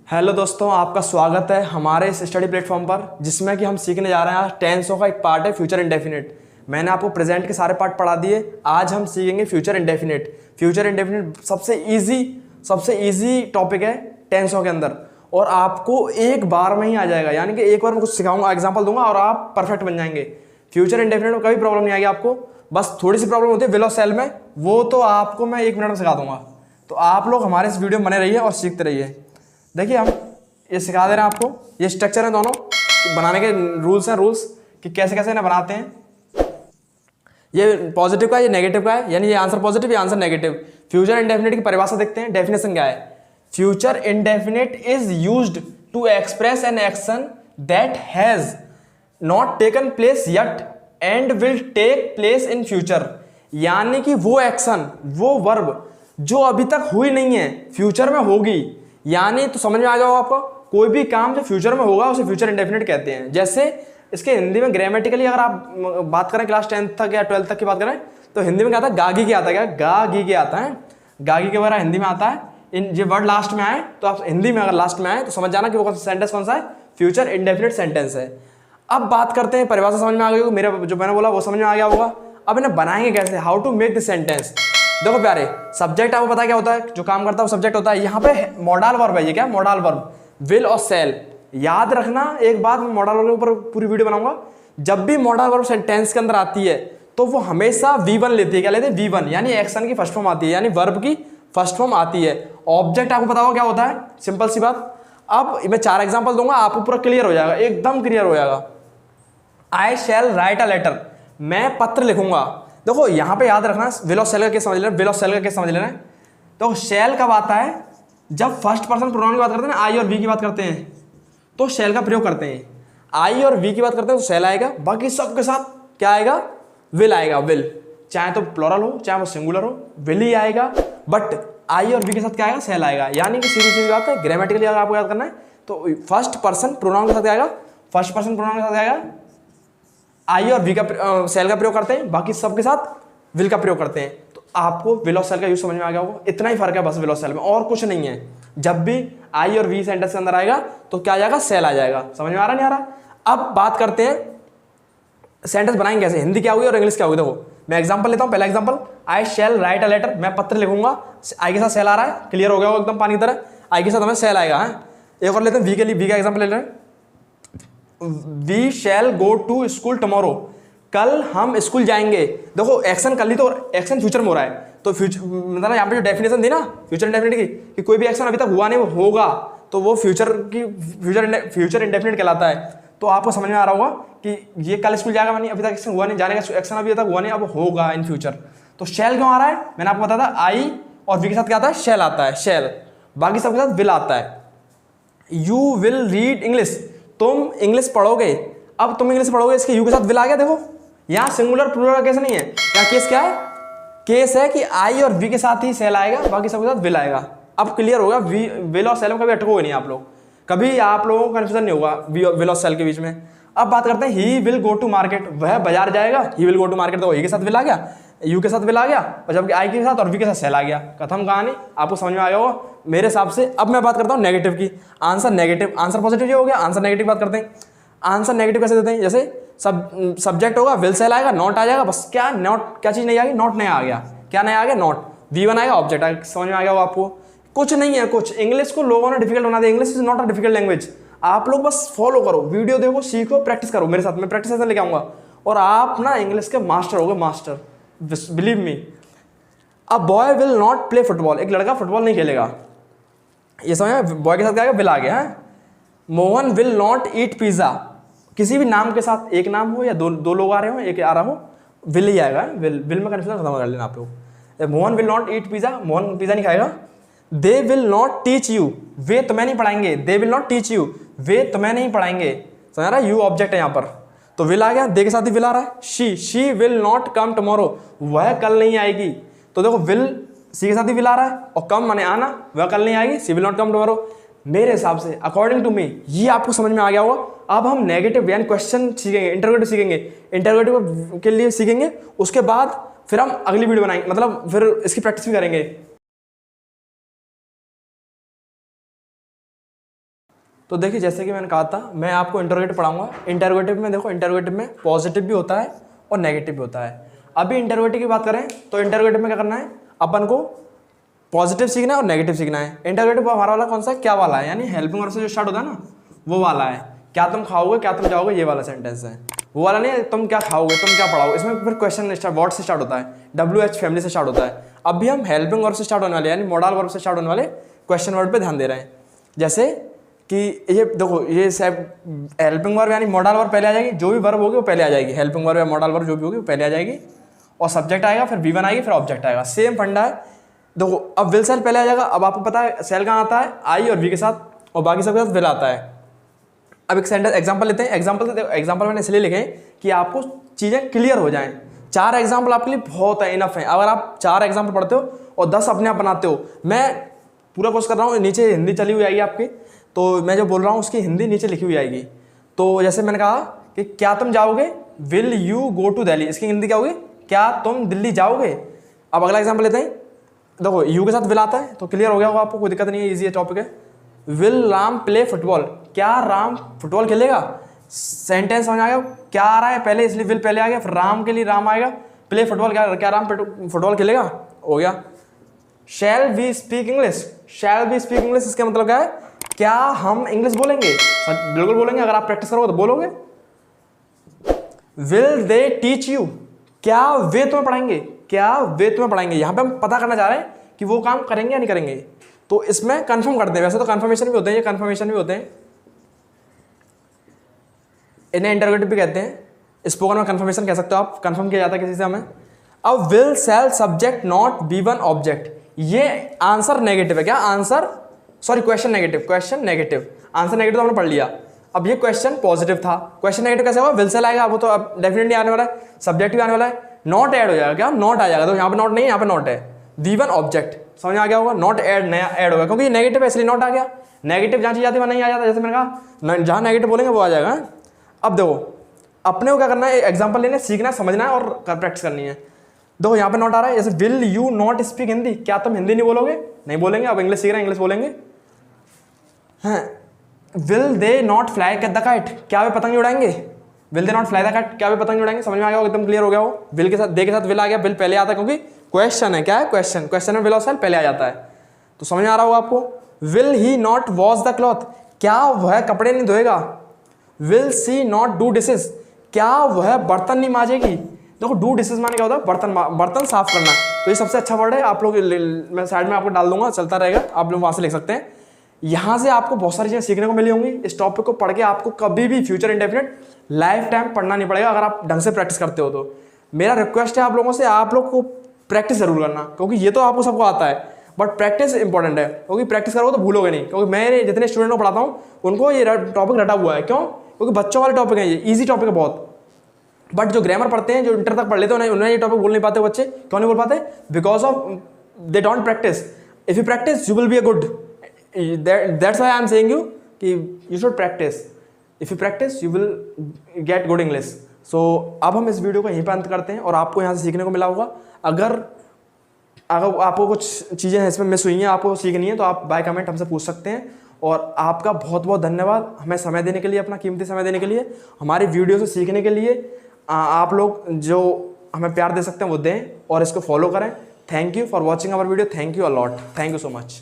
Hello दोस्तों, आपका स्वागत है हमारे इस स्टडी प्लेटफॉर्म पर जिसमें कि हम सीखने जा रहे हैं। आज टेंसों का एक पार्ट है फ्यूचर इंडेफिनिट। मैंने आपको प्रेजेंट के सारे पार्ट पढ़ा दिए। आज हम सीखेंगे फ्यूचर इंडेफिनिट। फ्यूचर इंडेफिनिट सबसे इजी टॉपिक है टेंसों के अंदर, और आपको एक बार में ही आ जाएगा। यानी कि एक बार मैं कुछ सिखाऊंगा, एग्जाम्पल दूंगा और आप परफेक्ट बन जाएंगे। फ्यूचर इंडेफिनिट में कभी प्रॉब्लम नहीं आएगी आपको। बस थोड़ी सी प्रॉब्लम होती है विल और सेल में, वो तो आपको मैं 1 मिनट में सिखा दूंगा। तो आप लोग हमारे इस वीडियो में बने रहिए और सीखते रहिए। देखिए, हम ये सिखा दे रहे हैं आपको। ये स्ट्रक्चर है दोनों बनाने के, रूल्स कि कैसे कैसे इन्हें बनाते हैं। ये पॉजिटिव का है, ये नेगेटिव का है, यानी ये आंसर पॉजिटिव, ये आंसर नेगेटिव। फ्यूचर इंडेफिनिट की परिभाषा देखते हैं, डेफिनेशन क्या है। Future indefinite is used to express an action that has not taken place yet and will take place in future. यानी कि वो एक्शन, वो वर्ब जो अभी तक हुई नहीं है, फ्यूचर में होगी। यानी तो समझ में आ जाओ आपको, कोई भी काम जो फ्यूचर में होगा उसे फ्यूचर इंडेफिनिट कहते हैं। जैसे इसके हिंदी में ग्रामेटिकली अगर आप बात करें, क्लास 10th तक या 12th तक की बात करें, तो हिंदी में क्या आता है, गागी के आता है। क्या गागी के आता है, गागी के वगैरह हिंदी में आता है। इन ये वर्ड लास्ट में आए तो आप हिंदी में अगर लास्ट में आए तो समझ जाना कि वो सेंटेंस कौन सा है, फ्यूचर इंडेफिनिट सेंटेंस है। अब बात करते हैं, परिभाषा समझ में आ गई होगी, मेरा जो मैंने बोला वो समझ में आ गया होगा। अब इन्हें बनाएंगे कैसे, how to make this sentence. देखो प्यारे, सब्जेक्ट आपको पता है क्या होता है, जो काम करता है वो सब्जेक्ट होता है। यहाँ पे मॉडल वर्ब है, ये क्या मॉडल वर्ब, विल और सेल। याद रखना, एक बात मैं मॉडल वर्ब के ऊपर पूरी वीडियो बनाऊंगा। जब भी मॉडल वर्ब सेंटेंस के अंदर आती है तो वो हमेशा V1 लेती है। क्या लेते हैं, V1, यानी एक्शन की फर्स्ट फॉर्म आती है, यानी वर्ब की फर्स्ट फॉर्म आती है। ऑब्जेक्ट आपको पता होगा क्या होता है, सिंपल सी बात। अब मैं 4 एग्जाम्पल दूंगा, आपको पूरा क्लियर हो जाएगा, एकदम क्लियर हो जाएगा। आई शैल राइट अ लेटर, मैं पत्र लिखूंगा। देखो यहाँ पे याद रखना, विल और सेल का केस समझ लेना, विल और सेल का केस समझ लेना। तो शैल कब आता है, जब फर्स्ट पर्सन प्रोनाउन की बात करते हैं ना, आई और वी की बात करते हैं तो शैल का प्रयोग करते हैं। आई और वी की बात करते हैं तो शैल आएगा, बाकी सबके साथ क्या आएगा, विल आएगा। विल चाहे तो प्लूरल हो चाहे वो सिंगुलर हो, विल ही आएगा। बट आई और वी के साथ क्या आएगा, शैल आएगा। यानी कि सीधी सीधी बात है, ग्रामेटिकली अगर आपको याद करना है तो फर्स्ट पर्सन प्रोनाउन के साथ आएगा, फर्स्ट पर्सन प्रोनाउन के साथ आएगा आई और वी का सेल का प्रयोग करते हैं, बाकी सबके साथ विल का प्रयोग करते हैं। तो आपको विल और सेल का यूज समझ में आ गया होगा। इतना ही फर्क है बस विल और सेल में, और कुछ नहीं है। जब भी आई और वी सेंटेंस के अंदर आएगा तो क्या आ जाएगा, सेल आ जाएगा। समझ में आ रहा नहीं आ रहा। अब बात करते हैं सेंटेंस बनाएंगे कैसे, हिंदी क्या होगी और इंग्लिश क्या होगी। देखो मैं एग्जांपल लेता हूं, पहला example, I shall write a letter, मैं पत्र लिखूंगा। आई के साथ सेल आ रहा है, क्लियर हो गया एकदम पानी की तरह। आई के साथ हमें सेल आएगा। एक और लेते हैं वी के लिए, वी का एग्जाम्पल ले रहे हैं, we shall go to school tomorrow, कल हम स्कूल जाएंगे। देखो एक्शन कर ली तो एक्शन फ्यूचर में हो रहा है, तो फ्यूचर मतलब यहाँ पे जो डेफिनेशन दी ना फ्यूचर इंडेफिनिट की, कि कोई भी एक्शन अभी तक हुआ नहीं वो होगा, तो वो फ्यूचर इंडेफिनिट कहलाता है। तो आपको समझ में आ रहा होगा कि ये कल स्कूल जाएगा, मानी अभी तक एक्शन हुआ नहीं, जाने का एक्शन अभी तक हुआ नहीं, अब होगा इन फ्यूचर। तो शैल क्यों आ रहा है, मैंने आपको बताया था, आई और वी के साथ क्या आता है, शैल आता है, शैल। बाकी सबके साथ विल आता है। यू विल रीड इंग्लिश, तुम इंग्लिश पढ़ोगे। अब तुम इंग्लिश पढ़ोगे, इसके यू के साथ विल आ गया। देखो यहाँ सिंगुलर प्लूरल का केस नहीं है, यहाँ केस क्या है, केस है कि आई और वी के साथ ही सेल आएगा, बाकी सबके साथ विल आएगा। अब क्लियर होगा, विल और सेल में कभी अटकोगे नहीं आप लोग, कभी आप लोगों को कंफ्यूजन नहीं होगा विल और सेल के बीच में। अब बात करते हैं, he will go to market, वह बाजार जाएगा। He will go to market, तो ही के साथ विल आ गया, यू के साथ विल आ गया, और जबकि आई के साथ और वी के साथ सेल आ गया। खत्म कहानी, आपको समझ में आ गया होगा मेरे हिसाब से। अब मैं बात करता हूँ नेगेटिव की। आंसर नेगेटिव, आंसर पॉजिटिव ये हो गया, आंसर नेगेटिव बात करते हैं। आंसर नेगेटिव कैसे देते हैं, जैसे सब्जेक्ट होगा, विल सेल आएगा, नॉट आ जाएगा। बस क्या नॉट, क्या चीज नहीं आ गई, नॉट नया आ गया। क्या नया आ गया, नॉट। V1 आएगा, ऑब्जेक्ट आएगा। समझ में आ गया होगा आपको। कुछ नहीं है कुछ। इंग्लिश को लोगों ने डिफिकल्ट बना दिया। English is not a difficult language. आप लोग बस फॉलो करो, वीडियो देखो, सीखो, प्रैक्टिस करो मेरे साथ। मैं प्रैक्टिस सेशन लेके आऊंगा और आप ना इंग्लिश के मास्टर होगे, master, believe me. A boy will not play football, एक लड़का फुटबॉल नहीं खेलेगा। ये समझ, बॉय के साथ क्या आएगा, विल आ गया है। Mohan will not eat pizza, किसी भी नाम के साथ, एक नाम हो या दो लोग आ रहे हो, एक आ रहा हो, विल ही आएगा। विल में कन्फ्यूजन खत्म कर लेना आप लोग। Mohan will not eat pizza, Mohan pizza नहीं खाएगा। They will not teach you, वे तुम्हें नहीं पढ़ाएंगे। They will not teach you, वे तुम्हें नहीं पढ़ाएंगे। समझ रहा है, यू ऑब्जेक्ट है यहाँ पर, तो विल आ गया। दे के साथ ही विल आ रहा है। She will not come tomorrow, वह कल नहीं आएगी। तो देखो विल सी के साथ ही विल आ रहा है, और कम माने आना, वह कल नहीं आएगी। सी विल नॉट कम टुमारो। मेरे हिसाब से, अकॉर्डिंग टू मी, ये आपको समझ में आ गया होगा। अब हम नेगेटिव यानी क्वेश्चन सीखेंगे, इंटरोगेटिव सीखेंगे, इंटरोगेटिव के लिए सीखेंगे। उसके बाद फिर हम अगली वीडियो बनाएंगे, मतलब फिर इसकी प्रैक्टिस भी करेंगे। तो देखिए जैसे कि मैंने कहा था, मैं आपको इंटरोगेटिव पढ़ाऊंगा। इंटरोगेटिव में देखो, इंटरोगेटिव में पॉजिटिव भी होता है और नेगेटिव भी होता है। अभी इंटरोगेटिव की बात करें तो इंटरोगेटिव में क्या करना है, अपन को पॉजिटिव सीखना है और नेगेटिव सीखना है। इंटरोगेटिव हमारा वाला कौन सा है, क्या वाला है, यानी हेल्पिंग वर्ब से जो स्टार्ट होता है ना, वो वाला है। क्या तुम खाओगे, क्या तुम जाओगे, ये वाला सेंटेंस है। वो वाला नहीं है तुम क्या खाओगे, तुम क्या पढ़ाओगे। इसमें फिर क्वेश्चन स्टार्ट वर्ड से स्टार्ट होता है, WH फैमिली से स्टार्ट होता है। अभी हम हेल्पिंग वर्ब से स्टार्ट होने वाले, यानी मोडल वर्ब से स्टार्ट होने वाले क्वेश्चन वर्ड पे ध्यान दे रहे हैं। जैसे कि ये देखो, ये सब हेल्पिंग वर्ब यानी मोडल वर्ब पहले आ जाएगी, जो भी वर्ब होगी वो पहले आ जाएगी। हेल्पिंग वर्ब या मोडल वर्ब जो भी होगी वो पहले आ जाएगी, और सब्जेक्ट आएगा, फिर V1 आएगी, फिर ऑब्जेक्ट आएगा। सेम फंडा है। देखो अब विल सेल पहले आ जाएगा। अब आपको पता है सेल कहाँ आता है, आई और वी के साथ, और बाकी सबके साथ विल आता है। अब एक सेंटेंस एग्जांपल लेते हैं। एग्जांपल मैंने इसलिए लिखे कि आपको चीज़ें क्लियर हो जाएं। 4 एग्जांपल आपके लिए बहुत है, इनफ है। अगर आप 4 एग्जांपल पढ़ते हो और 10 अपने आप बनाते हो, मैं पूरा कोर्स कर रहा हूँ, नीचे हिंदी चली हुई आएगी आपकी, तो मैं जो बोल रहा हूँ उसकी हिंदी नीचे लिखी हुई आएगी। तो जैसे मैंने कहा कि क्या तुम जाओगे, will you go to Delhi, इसकी हिंदी क्या होगी, क्या तुम दिल्ली जाओगे। अब अगला एग्जाम्पल लेते हैं। देखो यू के साथ विल आता है, तो क्लियर हो गया होगा आपको, कोई दिक्कत नहीं है, ईजी है टॉपिक है। विल राम प्ले फुटबॉल, क्या राम फुटबॉल खेलेगा। सेंटेंस समझ आ गया, क्या आ रहा है पहले, इसलिए विल पहले आ गया, फिर राम के लिए राम आएगा, प्ले फुटबॉल, क्या राम फुटबॉल खेलेगा, हो गया। Shall we speak English, shall we speak English, इसका मतलब क्या है, क्या हम इंग्लिश बोलेंगे। बिल्कुल बोलेंगे, अगर आप प्रैक्टिस करोगे तो बोलोगे। विल दे टीच यू, क्या वे तुम्हें पढ़ाएंगे, क्या वे तुम्हें पढ़ाएंगे। यहां पे हम पता करना चाह रहे हैं कि वो काम करेंगे या नहीं करेंगे, तो इसमें कंफर्म करते हैं। वैसे तो कंफर्मेशन भी होते हैं, ये कंफर्मेशन भी होते हैं, इन्हें इंटरोगेटिव भी कहते हैं। स्पोकन में कंफर्मेशन कह सकते हो आप, कंफर्म किया जाता है किसी से हमें। अब will shall subject not B1 object, ये आंसर नेगेटिव है। क्या answer, sorry question negative, question negative, answer negative तो हमने पढ़ लिया। अब ये क्वेश्चन पॉजिटिव था, क्वेश्चन नेगेटिव कैसे होगा, विल सेल आएगा, वो तो अब डेफिनेटली आने वाला है, सब्जेक्ट भी आने वाला है, नॉट ऐड हो जाएगा। क्या नॉट आ जाएगा, तो यहाँ पे नॉट नहीं है, यहाँ पे नॉट है। V1 ऑब्जेक्ट, समझ आ गया होगा, नॉट ऐड, नया ऐड होगा, क्योंकि नेगेटिव है इसलिए नॉट आ गया। नेगेटिव जहाँ चीज आती है वहाँ नहीं आ जाता, जैसे मैंने कहा जहाँ नेगेटिव बोलेंगे वो आ जाएगा। अब देखो अपने को क्या करना है, एग्जाम्पल लेना, सीखना, समझना है और प्रैक्टिस करनी है। देखो यहाँ पे नॉट आ रहा है, जैसे will you not speak Hindi, क्या तुम हिंदी नहीं बोलोगे, नहीं बोलेंगे। अब इंग्लिश सीख रहे हैं, इंग्लिश बोलेंगे। हाँ, will they not fly the kite, क्या वे पतंग उड़ाएंगे, will they not fly the kite, क्या वे पतंग उड़ाएंगे। समझ में आ गया, एकदम क्लियर हो गया हो। विल के साथ, दे के साथ विल आ गया, विल पहले आता है क्योंकि क्वेश्चन है। क्या है, क्वेश्चन, क्वेश्चन में विल और सेल पहले आ जाता है, तो समझ में आ रहा होगा आपको। Will he not wash the cloth, क्या वह कपड़े नहीं धोएगा। Will she not do dishes, क्या वह बर्तन नहीं मांजेगी। देखो डू डिशेज माने क्या होता है, बर्तन साफ करना, तो ये सबसे अच्छा वर्ड है। आप लोग, मैं साइड में आपको डाल दूंगा, चलता रहेगा, आप लोग वहां से लिख सकते हैं। यहाँ से आपको बहुत सारी चीज़ें सीखने को मिली होंगी। इस टॉपिक को पढ़ के आपको कभी भी फ्यूचर इंडेफिनिट लाइफ टाइम पढ़ना नहीं पड़ेगा, अगर आप ढंग से प्रैक्टिस करते हो तो। मेरा रिक्वेस्ट है आप लोगों से, आप लोग को प्रैक्टिस जरूर करना, क्योंकि ये तो आपको सबको आता है, बट प्रैक्टिस इंपॉर्टेंट है, क्योंकि प्रैक्टिस करोगे तो भूलोगे नहीं। क्योंकि मैं जितने स्टूडेंट को पढ़ाता हूँ उनको ये टॉपिक रटा हुआ है। क्यों, क्योंकि बच्चों वाले टॉपिक है, ये ईजी टॉपिक है बहुत। बट जो ग्रामर पढ़ते हैं, जो इंटर तक पढ़ लेते हैं, उन्हें ये टॉपिक बोल नहीं पाते बच्चे। क्यों नहीं बोल पाते, because of they don't practise. If you practise you will be a good, that's why I am saying you कि you should practise. If you practise you will get good English. So अब हम इस video को यहीं पर अंत करते हैं, और आपको यहाँ से सीखने को मिला होगा। अगर आपको कुछ चीज़ें इसमें मिस हुई हैं, आपको सीखनी है, तो आप बाय कमेंट हमसे पूछ सकते हैं। और आपका बहुत बहुत धन्यवाद हमें समय देने के लिए, अपना कीमती समय देने के लिए, हमारी वीडियो से सीखने के लिए। आप लोग जो हमें प्यार दे सकते हैं वो दें और इसको फॉलो करें। Thank you for watching our video, thank you a lot, thank you so much.